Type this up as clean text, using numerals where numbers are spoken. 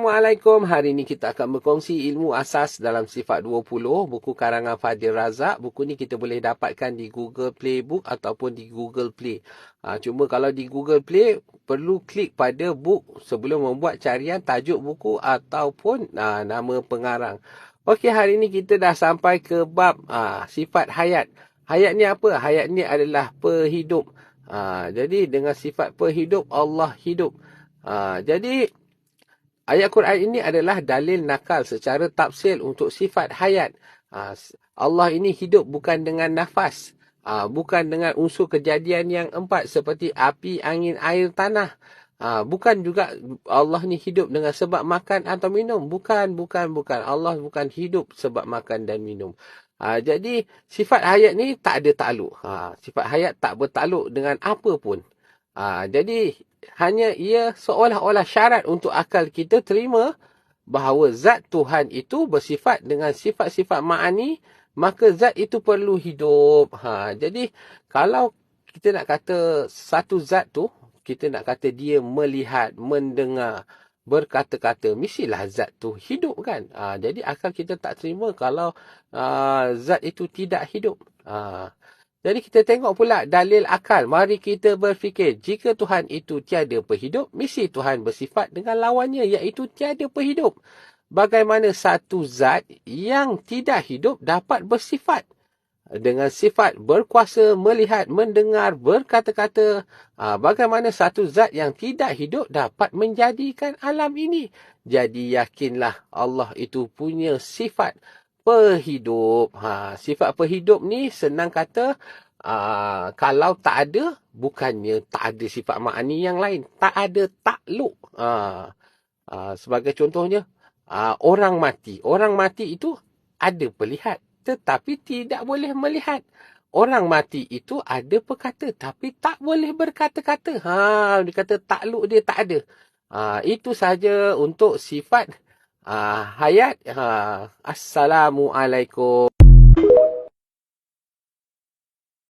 Assalamualaikum. Hari ini kita akan berkongsi ilmu asas dalam sifat 20, buku karangan Fadil Razak. Buku ni kita boleh dapatkan di Google Play Book ataupun di Google Play. Cuma kalau di Google Play, perlu klik pada book sebelum membuat carian tajuk buku ataupun nama pengarang. Okey, hari ini kita dah sampai ke bab sifat hayat. Hayat ni apa? Hayat ni adalah perhidup. Jadi dengan sifat perhidup, Allah hidup. Jadi ayat Quran ini adalah dalil nakal secara tafsil untuk sifat hayat. Allah ini hidup bukan dengan nafas. Bukan dengan unsur kejadian yang 4 seperti api, angin, air, tanah. Bukan juga Allah ni hidup dengan sebab makan atau minum. Bukan. Allah bukan hidup sebab makan dan minum. Jadi sifat hayat ni tak ada takluk. Sifat hayat tak bertakluk dengan apa pun. Jadi hanya ia seolah-olah syarat untuk akal kita terima bahawa zat Tuhan itu bersifat dengan sifat-sifat ma'ani, maka zat itu perlu hidup. Jadi kalau kita nak kata satu zat tu, kita nak kata dia melihat, mendengar, berkata-kata, mestilah zat tu hidup kan. Jadi akal kita tak terima kalau zat itu tidak hidup. Jadi kita tengok pula dalil akal. Mari kita berfikir, jika Tuhan itu tiada perhidup, mesti Tuhan bersifat dengan lawannya, iaitu tiada perhidup. Bagaimana satu zat yang tidak hidup dapat bersifat? Dengan sifat berkuasa, melihat, mendengar, berkata-kata. Bagaimana satu zat yang tidak hidup dapat menjadikan alam ini? Jadi yakinlah Allah itu punya sifat perhidup. Sifat perhidup ni senang kata, kalau tak ada, bukannya tak ada sifat ma'ani yang lain. Tak ada takluk. Sebagai contohnya, orang mati. Orang mati itu ada perlihat, tetapi tidak boleh melihat. Orang mati itu ada perkata, tapi tak boleh berkata-kata. Dia kata takluk dia tak ada. Itu saja untuk sifat hayat. Assalamualaikum.